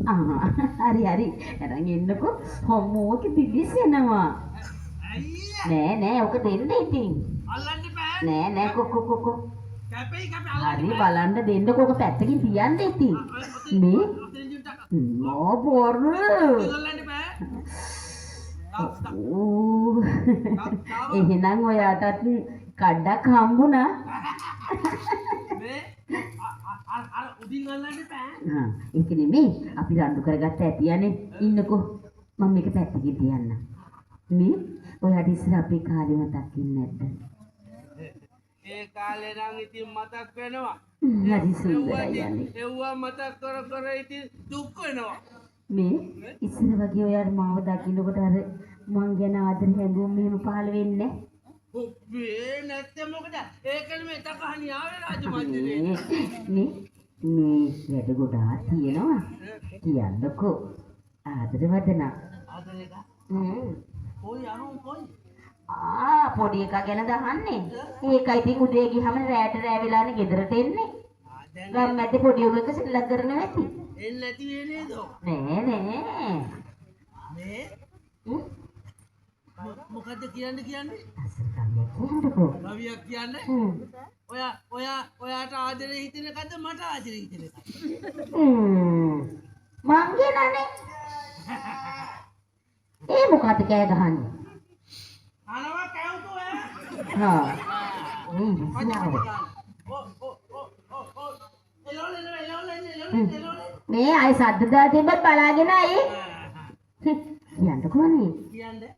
හරි හරි. අරන් එන්නකෝ. හොම්මෝක පිවිසෙනවා. නෑ ඔක දෙන්න ඉතින්. අල්ලන්න බෑ. නෑ කො. කැපෙයි හරි බලන්න දෙන්නකෝ. ඔක පැත්තකින් තියන්න ඉතින්. මේ නෝ බොරු. අල්ලන්න බෑ. එහෙනම් ඔයාටත් කඩක් හම්බුණා. මේ අර උඩින් අල්ලන්න බෑ. ඒක නෙමෙයි අපි රණ්ඩු කරගත්ත ඇතියනේ. ඉන්නකෝ මම මේක පැත්තකින් තියන්න. මේ ඔයාට ඉස්සර අපේ කාලේ මතක් ඉන්නේ නැද්ද? ඒ කාලේ නම් ඉතින් මතක් වෙනවා. හරි සුන්දරයි යන්නේ. ඒවා මතක් කර ඉතින් දුක් වෙනවා. මේ ඉස්සර වගේ ඔයාට මාව දකින්නකොට අර මං ගැන ආදර හැඟුම් මෙහෙම පහළ වෙන්නේ නැහැ. ඔබේ නැත්තේ මොකද? ඒකනේ මේ තකහණි ආවේ රාජමන්දිරේ. මේ වැඩ ගොඩාක් තියෙනවා. කියන්නකෝ. ආදර වදන. ආදර එක. කොයි කොයි? පොඩි එකා ගැන දහන්නේ. ඒකයි ඉතින් උදේ ගිහම රැට රැ වෙලානේ ගෙදරට එන්නේ. ගම් මැද්දේ පොඩි උගෙක් සිල්ලක් කරනවා ඇති. එන්නේ නැති වෙන්නේ නේද? නෑ. මේ මොකද්ද කියන්නේ? කවියක් කියන්නේ? ඔයාට ආදරේ හිතෙන එකද මට ආදරේ හිතෙන එකද? මං කියනනේ. ඒ මොකද කෑ ගහන්නේ? අනව කවුද ඔයා? මේ අය සද්ද දාලා තිබ්බත් බලාගෙන අය. කියන්නකෝනේ. කියන්නේ?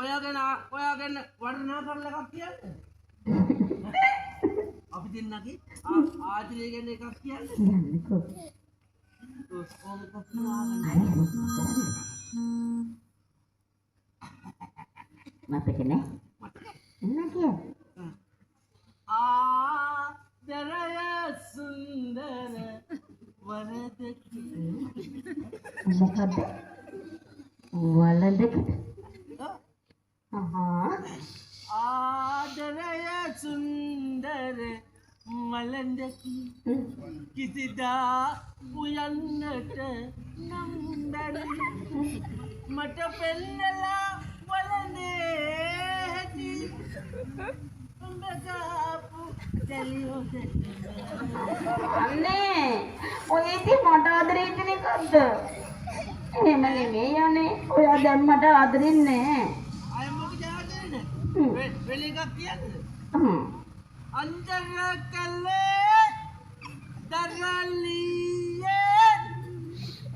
ඔයාගෙන වර්ණනා කරලා එකක් කියන්නේ. අපි දෙන්නගේ ආදරය ගැන එකක් කියන්නේ. කියන්නකෝ. මතක නෑ. එන්න කිය. ආදරය සුන්දර වරදකි. මොකද? වලඳකි. ආදරය සුන්දර මලඳකි. කිසිදා උයන්නට නම්දරි. මට පෙන්නලා වලනේ ඇති. උඹගාපු දෙලියොද. අනේ ඔය ඉතින් මට ආදරේ හිතෙන එකක්ද? එහෙම නෙමෙයි යන්නේ. ඔයා දැන් මට ආදරෙන්නේ නැහැ. අය මොකද ආදරෙන්නේ? වෙල එකක් කියන්නේ. අන්තර කල්ලේ දරලියේ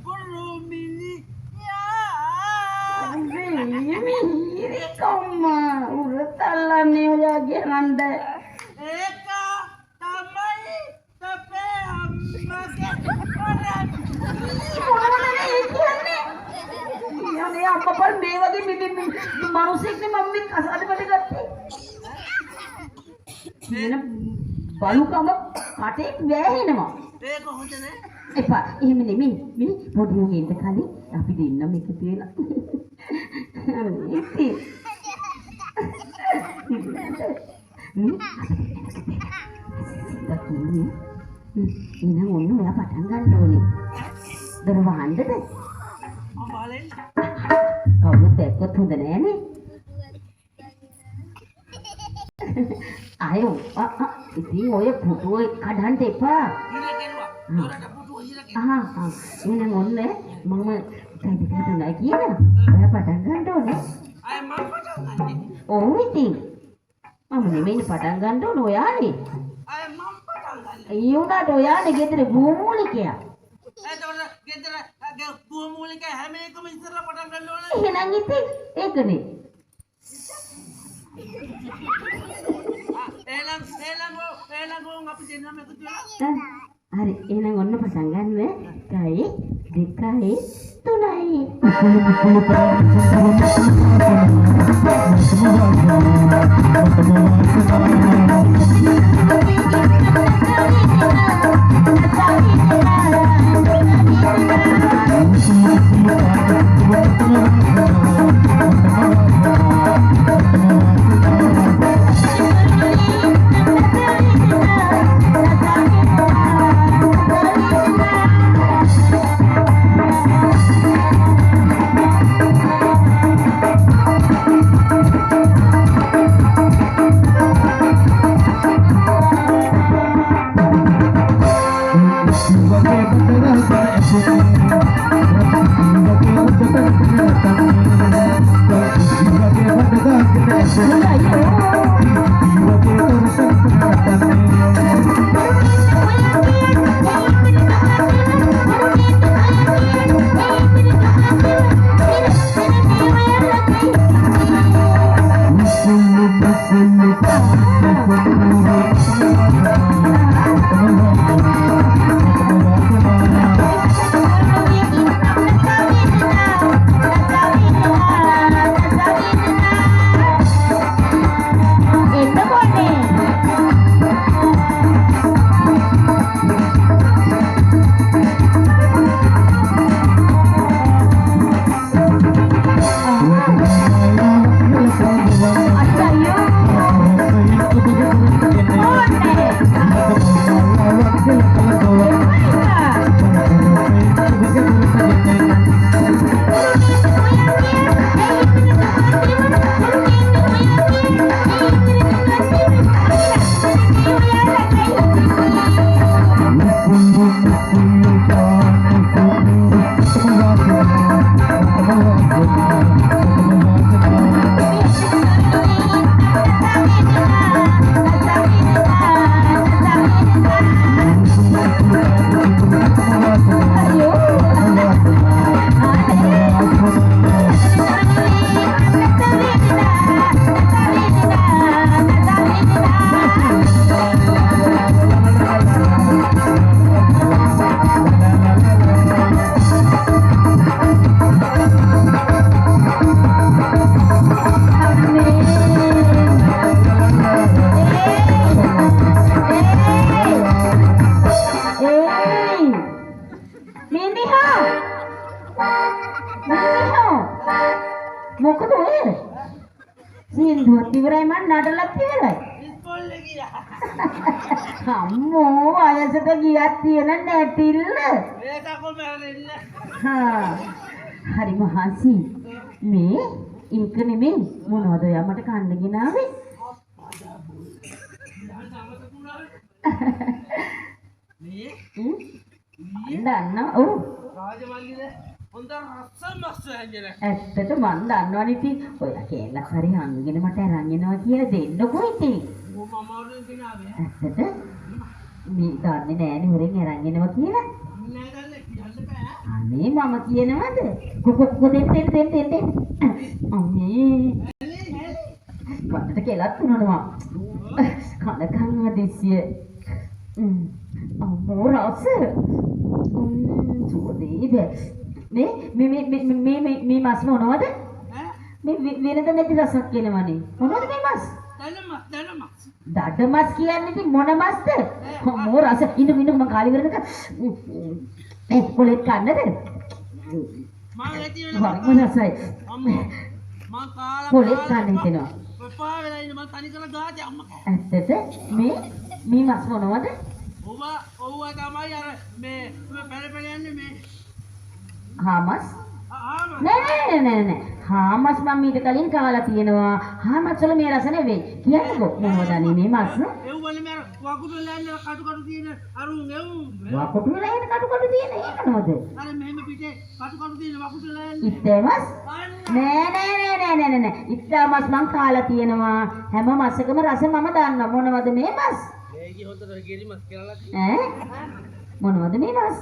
පුරුමිනි යා. මේ කොම්ම උරතල්ලන්නේ ඔයාගේ නන්ද. ඒක තමයි තපේ අම්මගේ කරන්නේ. යන්නේ අප්පා මේ වගේ මිනිස්සෙක් නේ මම මේ කසාදෙකට ගත්තේ. වෙන බලුකම කටේ වැහෙනවා. ඒක හොඳ නෑ. එපා එහෙම නෙමෙයි. මේ පොඩි උන් ඉන්න කලින් අපි දෙන්නම එකතු වෙලා. එහෙනම් ඔන්න ඔයා පටන් ගන්න ඕනේ. දොර වහන්නද? බලන්න. කවුරුත් දැක්කොත් හොඳ නෑනේ. අයෝ ඉතින් ඔය පුටුව කඩන්න එපා. එහෙනම් ඔන්න මම කයිද නෑ කියන. ඔයා පටන් ගන්න ඕනේ. අය මම පටන් ගන්නේ. ඔව් ඉතින් මම නෙමෙයි පටන් ගන්න ඕනේ ඔයානේ. අය මම පටන් ගන්නේ. ඒ උනාට ඔයානේ ගෙදර භූමූලිකයා. එතකොට ගෙදර භූමූලික හැම එකම ඉස්සරලා පටන් ගන්න ඕනේ. එහෙනම් ඉතින් ඒකනේ. එළඟ අපි දෙන්නම එකතු වෙලා. හරි එහෙනම් ඔන්න පටන් ගන්න. 1 2 3 මොකද ඔය? සින්දුවත් ඉවරයි මන් නටලත් ඉවරයි. ඉස්කෝලේ ගියා. අම්මෝ අයසට ගියක් තියෙන නැටිල්ල. මේක කොහොමද? හා හරි මහන්සි. මේ ඉන්ක නෙමෙයි මොනවද ඔයා මට කන්න ගෙනාවේ? මේ දන්න ඔව් රාජමල්ලිනේ හොඳ රසමස් හැංගිලා. ඇත්තට මන් දන්නවනේ ඉතින් ඔයා කේලක් හරි හංගගෙන මට අරන් එනවා කියලා දෙන්නකෝ ඉතින්. මම මමවරුන් ගෙනාවේ. ඇත්තට මේ දන්නේ නෑනේ හොරෙන් අරන් එනවා කියලා. නෑ දන්නේ කියන්න බෑ. අනේ මම කියනවද? කො දෙන්න. අනේ කන්නට කෙලක් තුනනවා. කනකන් අදිසිය. අම්මෝ රස. සුවදේ බෑ. මේ මස් මොනවද? මේ වෙනද නැති රසක් එනවනේ. මොනවද මේ මස්? දඩමස්. දඩ මස් කියන්නේ ඉතින් මොන මස්ද? අම්මෝ රස ඉන්න මම කාලි වෙනක කොලෙත් කන්නද? මම ඇති හරිම රසයි. අම්මෝ මම කාලා කොලෙත් කන්න හිතෙනවා. පපා වෙලා ඉන්න මම තනි කරලා ගාතේ අම්මා. ඇත්තට මේ මස් මොනවද? ඔව්ව තමයි අර මේ පැල යන්නේ මේ හාමස්? ආම නෑ. හාමස් මම ඊට කලින් කාලා තියෙනවා. හාමස් වල මේ රස නෙවෙයි. කියන්නකෝ මොනවද අනේ මේ මස්? එව්වල මේ වකුඩු ලෑල්ල කටු තියෙන අරුන් එව් වකුඩු වල කටු තියෙන ඒක නෝද? අර මෙහෙම පිටේ කටු තියෙන වකුඩු ලෑල්ල ඉත්තමස්? නෑ. ඉත්තමස් මං කාලා තියෙනවා. හැම මස්සකම රස මම දන්නවා. මොනවද මේ මස්? මේකේ හොතට ගෙරි මස් කියලා ඈ? මොනවද මේ මස්?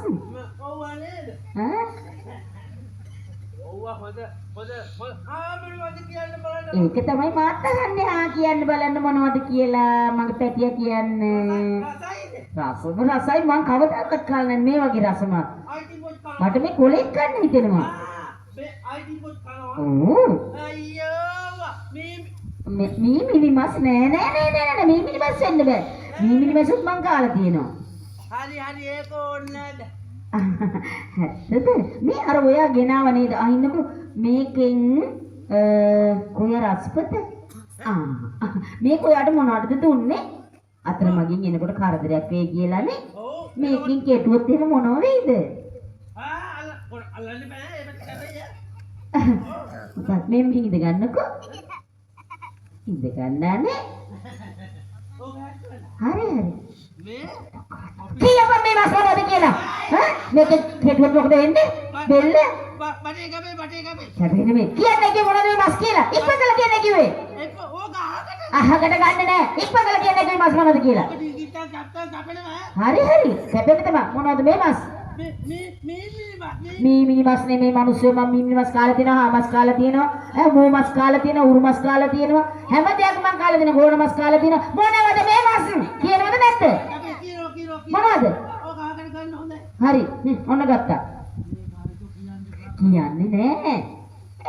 ඔව්ව නේද? ඈ? ඔව්ව හොඳ ආමරවද කියන්න බලන්න. ඒක තමයි මාත් අහන්නේ. ආ කියන්න බලන්න මොනවද කියලා මගේ පැටිය කියන්නේ. රසයි මං කවදාවත් කාලා නැහැ මේ වගේ රසමත්. අයිටි පොත් කනවා. මට මේ කොලෙක් ගන්න හිතෙනවා. මේ අයිටි පොත් කනවා. ඕ අයියෝ මේ මේ මිනිමස් නෑ මේ මිනිමස් වෙන්න බෑ. මේ මිනිමස්ුත් මං කාලා තියෙනවා. හරි ඒක ඕනේ නැද? ඇත්තද? මේ අර ඔයා ගෙනාව නේද? අහින්නකෝ මේකෙන් කොය රසපත? මේක ඔයාට මොනවටද දුන්නේ? අතර මගින් එනකොට කරදරයක් වෙයි කියලානේ. ඔව් මේකෙන් කෙටුවොත් එහෙම මොනව වෙයිද? අල්ලන්න බෑ ඒක හැබැයි. උසස් මේ ඉඳ ගන්නකෝ. ඉඳ ගන්නනේ. හරි. මේ කීයක මේ මස් මොනවද කියලා? මේක කෙටුවොත් මොකද වෙන්නේ? බෙල්ල බටේ ගබේ හැබැයි මේ කියන්නේ මොනවද මේ මස් කියලා? ඉක්මනට කියන්නේ කිව්වේ. ඒක ඕක අහකට ගන්නෙ නෑ. ඉක්මනට කියන්නේ මේ මස් මොනවද කියලා. ඔබ ඩිජිටල් කැප්ටන් කපනවා. හරි හරි. කැපෙන්න තමයි. මොනවද මේ මස්? මේ මිනි මස් නෙමේ මිනිස්සු මම මිනි මස් කාලා තියෙනවා, හා මස් කාලා තියෙනවා, මෝ මස් කාලා තියෙනවා, උරු මස් කාලා තියෙනවා. හැම දෙයක්ම මම කාලා තියෙනවා. ගෝන මස් කාලා තියෙනවා. මොනවද මේ මස්? කියනවද නැද්ද? අපි කිරෝ මොනවද? ඔක අහකට ගන්න හොඳයි. හරි. ඔන්න ගත්තා. කියන්නේ නෑ.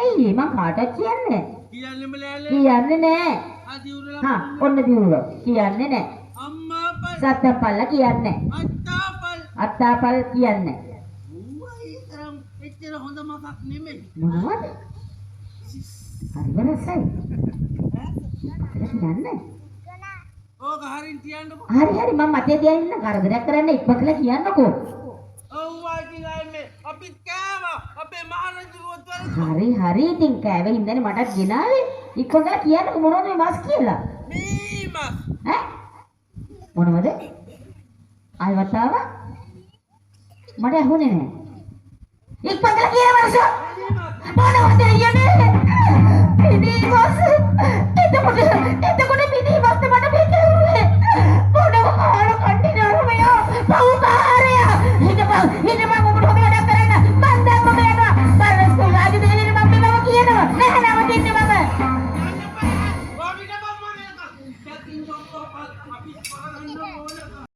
ඇයි මම කාටවත් කියන්නේ? කියන්නෙම ලෑල්ල. කියන්නේ නෑ. ආදි උරලා හා ඔන්න දිනුවා. කියන්නේ නෑ. අම්මා පල් සත්තපල්ල කියන්නේ නෑ. අත්තාපල්. අත්තාපල් කියන්නේ නෑ. ඌයි තරම් එච්චර හොඳ මතක් නෙමෙයි. මොනවද? හරි වෙනසයි. කියන්නේ. ඕක හරින් තියන්නකෝ. හරි මම මතේ තියන් ඉන්න කරදරයක් කරන්න ඉක්මනට කියන්නකෝ. ඔව්වා කිලාන්නේ අපිත් කෑවා. අපේ මහරජුරුවත් වල හරි ඉතින් කෑවේ ඉඳන්නේ මටත් ගෙනාවේ. ඉක්මනට කියන්නකෝ මොනවද මේ මාස් කියලා. මීමස්. ඈ මොනවද? ආයෙත් ආවා? මට ඇහුනේ නෑ. ඉක්මනට කියන මනස. මොනවද කියන්නේ? මිනිමස්. එතකොට මිනිමස්